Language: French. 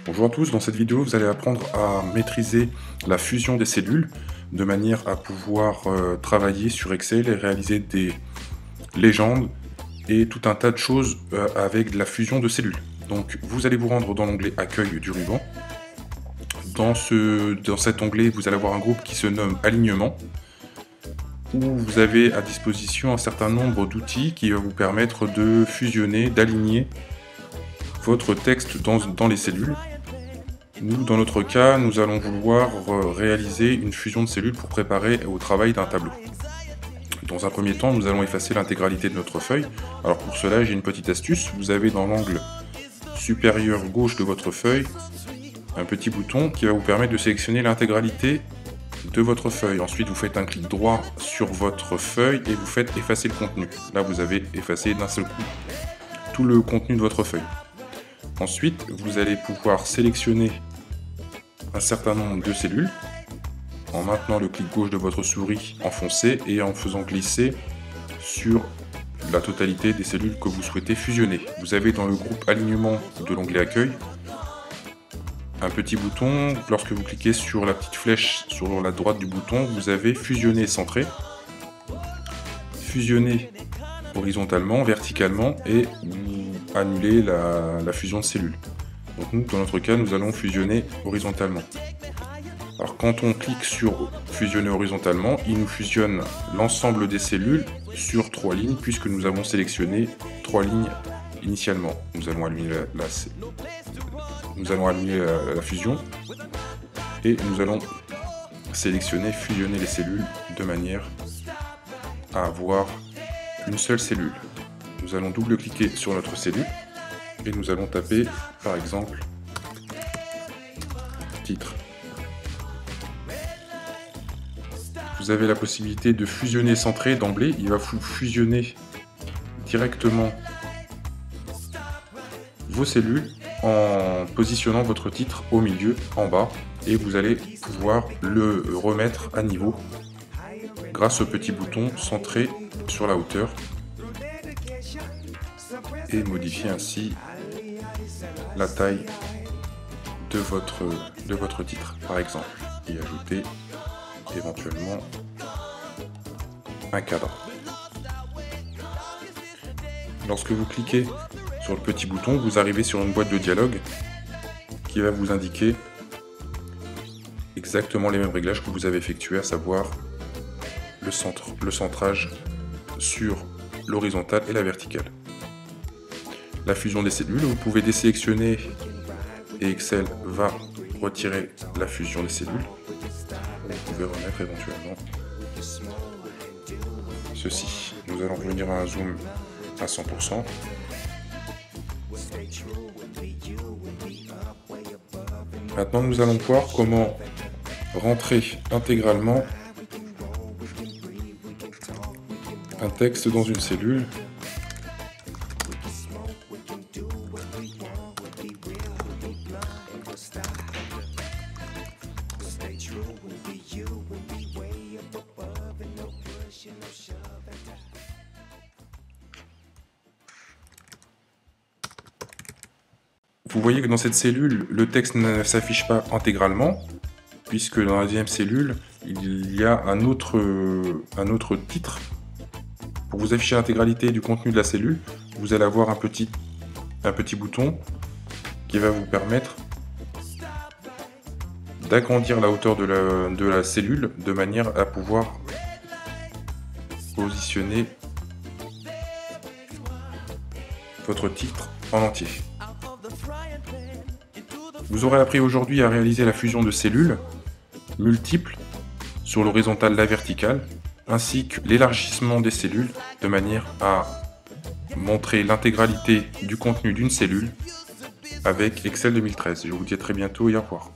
Bonjour à tous, dans cette vidéo vous allez apprendre à maîtriser la fusion des cellules de manière à pouvoir travailler sur Excel et réaliser des légendes et tout un tas de choses avec de la fusion de cellules. Donc vous allez vous rendre dans l'onglet Accueil du ruban. Dans cet onglet vous allez avoir un groupe qui se nomme Alignement, où vous avez à disposition un certain nombre d'outils qui va vous permettre de fusionner, d'aligner votre texte dans les cellules. Nous, dans notre cas, nous allons vouloir réaliser une fusion de cellules pour préparer au travail d'un tableau. Dans un premier temps, nous allons effacer l'intégralité de notre feuille. Alors pour cela, j'ai une petite astuce. Vous avez dans l'angle supérieur gauche de votre feuille un petit bouton qui va vous permettre de sélectionner l'intégralité de votre feuille. Ensuite, vous faites un clic droit sur votre feuille et vous faites effacer le contenu. Là, vous avez effacé d'un seul coup tout le contenu de votre feuille. Ensuite, vous allez pouvoir sélectionner un certain nombre de cellules en maintenant le clic gauche de votre souris enfoncé et en faisant glisser sur la totalité des cellules que vous souhaitez fusionner. Vous avez dans le groupe Alignement de l'onglet Accueil un petit bouton. Lorsque vous cliquez sur la petite flèche sur la droite du bouton, vous avez Fusionner et centrer, fusionner horizontalement, verticalement et annuler la fusion de cellules. Donc nous, dans notre cas, nous allons fusionner horizontalement. Alors quand on clique sur fusionner horizontalement, il nous fusionne l'ensemble des cellules sur 3 lignes puisque nous avons sélectionné 3 lignes initialement. Nous allons allumer la fusion et nous allons sélectionner fusionner les cellules de manière à avoir une seule cellule. Nous allons double-cliquer sur notre cellule et nous allons taper par exemple titre. Vous avez la possibilité de fusionner centré d'emblée. Il va vous fusionner directement vos cellules en positionnant votre titre au milieu, en bas, et vous allez pouvoir le remettre à niveau grâce au petit bouton centré sur la hauteur et modifier ainsi la taille de votre titre par exemple et ajouter éventuellement un cadre. Lorsque vous cliquez sur le petit bouton, vous arrivez sur une boîte de dialogue qui va vous indiquer exactement les mêmes réglages que vous avez effectués, à savoir le centrage sur l'horizontale et la verticale. La fusion des cellules, vous pouvez désélectionner et Excel va retirer la fusion des cellules. Vous pouvez remettre éventuellement ceci. Nous allons revenir à un zoom à 100%. Maintenant, nous allons voir comment rentrer intégralement un texte dans une cellule. Vous voyez que dans cette cellule, le texte ne s'affiche pas intégralement, puisque dans la deuxième cellule, il y a un autre titre. Pour vous afficher l'intégralité du contenu de la cellule, vous allez avoir un petit bouton qui va vous permettre d'agrandir la hauteur de la cellule de manière à pouvoir positionner votre titre en entier. Vous aurez appris aujourd'hui à réaliser la fusion de cellules multiples sur l'horizontale et la verticale, ainsi que l'élargissement des cellules de manière à montrer l'intégralité du contenu d'une cellule avec Excel 2013. Je vous dis à très bientôt et au revoir.